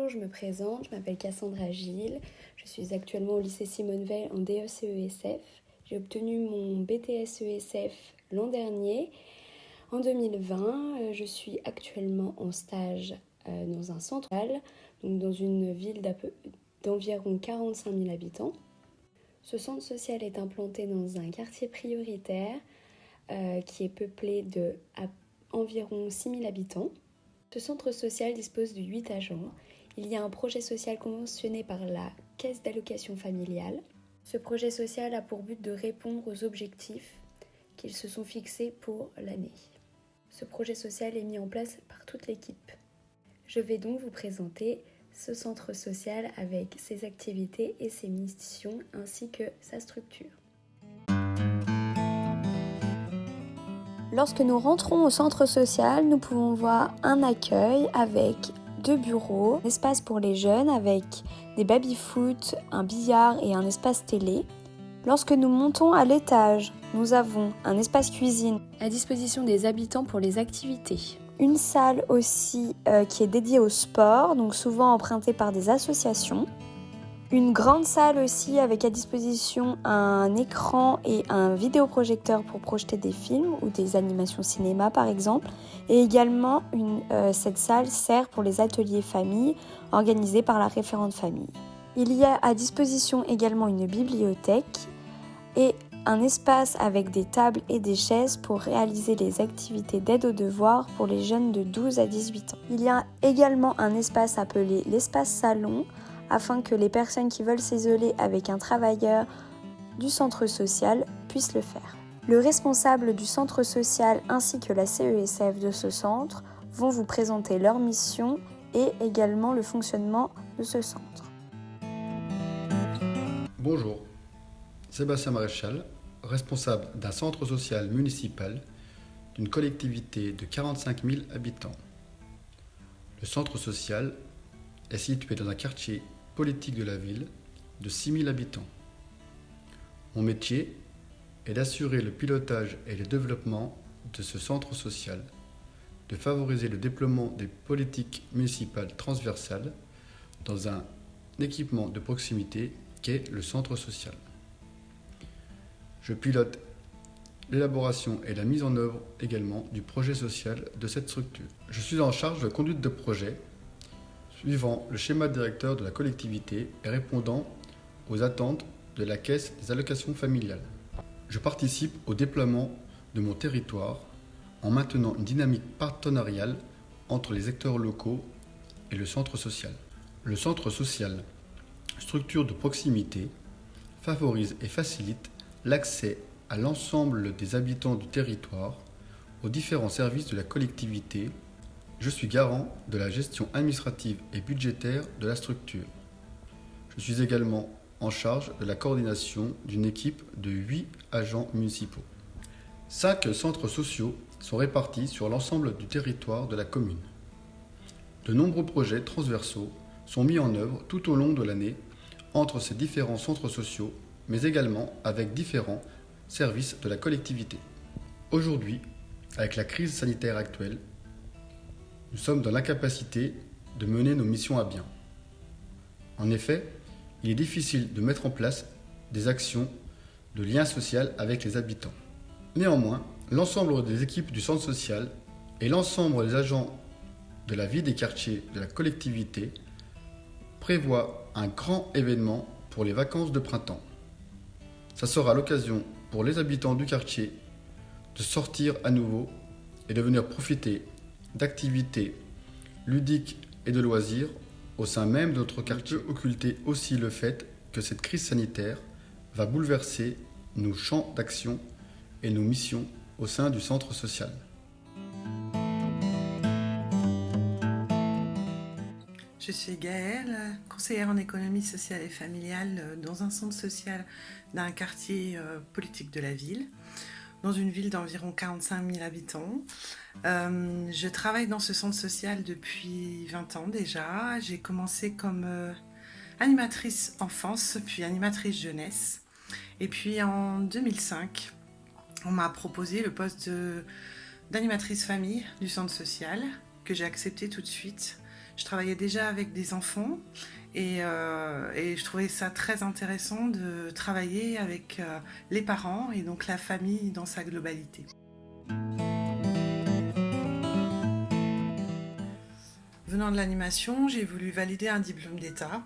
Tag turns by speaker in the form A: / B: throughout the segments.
A: Bonjour, je me présente, je m'appelle Cassandra Gilles, je suis actuellement au lycée Simone Veil en DE-CESF. J'ai obtenu mon BTS-ESF l'an dernier. En 2020, je suis actuellement en stage dans un centre, donc dans une ville d'environ 45 000 habitants. Ce centre social est implanté dans un quartier prioritaire qui est peuplé d'environ 6 000 habitants. Ce centre social dispose de 8 agents. Il y a un projet social conventionné par la Caisse d'allocation familiale. Ce projet social a pour but de répondre aux objectifs qu'ils se sont fixés pour l'année. Ce projet social est mis en place par toute l'équipe. Je vais donc vous présenter ce centre social avec ses activités et ses missions ainsi que sa structure. Lorsque nous rentrons au centre social, nous pouvons voir un accueil avec 2 bureaux, un espace pour les jeunes avec des baby-foot, un billard et un espace télé. Lorsque nous montons à l'étage, nous avons un espace cuisine à disposition des habitants pour les activités. Une salle aussi qui est dédiée au sport, donc souvent empruntée par des associations. Une grande salle aussi avec à disposition un écran et un vidéoprojecteur pour projeter des films ou des animations cinéma par exemple. Et également, cette salle sert pour les ateliers famille organisés par la référente famille. Il y a à disposition également une bibliothèque et un espace avec des tables et des chaises pour réaliser les activités d'aide aux devoirs pour les jeunes de 12 à 18 ans. Il y a également un espace appelé l'espace salon afin que les personnes qui veulent s'isoler avec un travailleur du centre social puissent le faire. Le responsable du centre social ainsi que la CESF de ce centre vont vous présenter leur mission et également le fonctionnement de ce centre.
B: Bonjour, Sébastien Maréchal, responsable d'un centre social municipal d'une collectivité de 45 000 habitants. Le centre social est situé dans un quartier politique de la ville de 6 000 habitants. Mon métier est d'assurer le pilotage et le développement de ce centre social, de favoriser le déploiement des politiques municipales transversales dans un équipement de proximité qu'est le centre social. Je pilote l'élaboration et la mise en œuvre également du projet social de cette structure. Je suis en charge de conduite de projet suivant le schéma directeur de la collectivité et répondant aux attentes de la Caisse des allocations familiales. Je participe au déploiement de mon territoire en maintenant une dynamique partenariale entre les acteurs locaux et le centre social. Le centre social, structure de proximité, favorise et facilite l'accès à l'ensemble des habitants du territoire aux différents services de la collectivité. Je suis garant de la gestion administrative et budgétaire de la structure. Je suis également en charge de la coordination d'une équipe de 8 agents municipaux. 5 centres sociaux sont répartis sur l'ensemble du territoire de la commune. De nombreux projets transversaux sont mis en œuvre tout au long de l'année entre ces différents centres sociaux, mais également avec différents services de la collectivité. Aujourd'hui, avec la crise sanitaire actuelle, nous sommes dans l'incapacité de mener nos missions à bien. En effet, il est difficile de mettre en place des actions de lien social avec les habitants. Néanmoins, l'ensemble des équipes du centre social et l'ensemble des agents de la vie des quartiers de la collectivité prévoient un grand événement pour les vacances de printemps. Ça sera l'occasion pour les habitants du quartier de sortir à nouveau et de venir profiter d'activités ludiques et de loisirs au sein même de notre quartier. On peut occulter aussi le fait que cette crise sanitaire va bouleverser nos champs d'action et nos missions au sein du centre social.
C: Je suis Gaëlle, conseillère en économie sociale et familiale dans un centre social d'un quartier politique de la ville, dans une ville d'environ 45 000 habitants. Je travaille dans ce centre social depuis 20 ans déjà. J'ai commencé comme animatrice enfance, puis animatrice jeunesse. Et puis en 2005, on m'a proposé le poste d'animatrice famille du centre social, que j'ai accepté tout de suite. Je travaillais déjà avec des enfants et je trouvais ça très intéressant de travailler avec les parents et donc la famille dans sa globalité. Venant de l'animation, j'ai voulu valider un diplôme d'État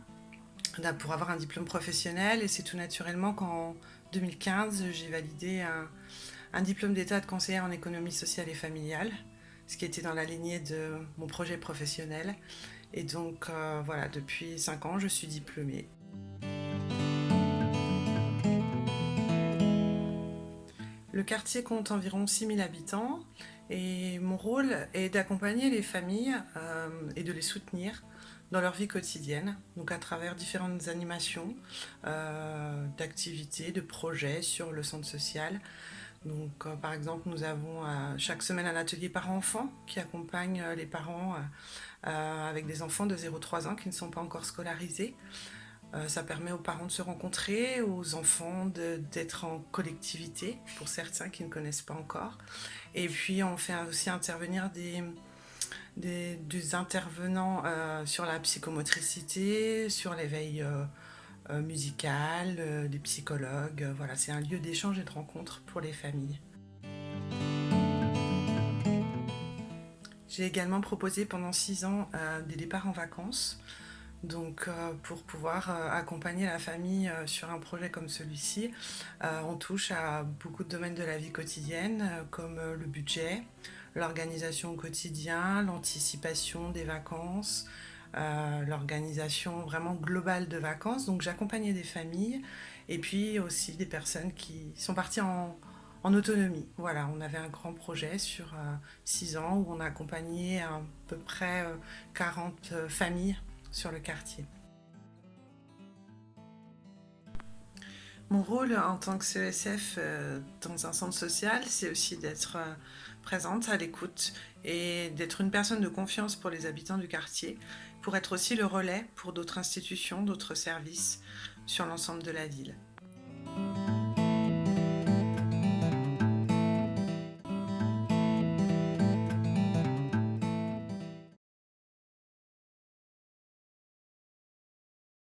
C: pour avoir un diplôme professionnel et c'est tout naturellement qu'en 2015, j'ai validé un diplôme d'État de conseillère en économie sociale et familiale, ce qui était dans la lignée de mon projet professionnel. Et donc voilà, depuis 5 ans, je suis diplômée. Le quartier compte environ 6000 habitants et mon rôle est d'accompagner les familles et de les soutenir dans leur vie quotidienne, donc à travers différentes animations, d'activités, de projets sur le centre social. Donc, par exemple, nous avons chaque semaine un atelier parents-enfants qui accompagne les parents avec des enfants de 0-3 ans qui ne sont pas encore scolarisés. Ça permet aux parents de se rencontrer, aux enfants d'être en collectivité, pour certains qui ne connaissent pas encore. Et puis on fait aussi intervenir des intervenants sur la psychomotricité, sur l'éveil musical, des psychologues. Voilà, c'est un lieu d'échange et de rencontre pour les familles. J'ai également proposé pendant 6 ans des départs en vacances. Donc pour pouvoir accompagner la famille sur un projet comme celui-ci, on touche à beaucoup de domaines de la vie quotidienne comme le budget, l'organisation au quotidien, l'anticipation des vacances, l'organisation vraiment globale de vacances. Donc j'accompagnais des familles et puis aussi des personnes qui sont parties en autonomie. Voilà, on avait un grand projet sur 6 ans où on a accompagné à peu près 40 familles sur le quartier. Mon rôle en tant que CESF dans un centre social, c'est aussi d'être présente à l'écoute et d'être une personne de confiance pour les habitants du quartier, pour être aussi le relais pour d'autres institutions, d'autres services sur l'ensemble de la ville.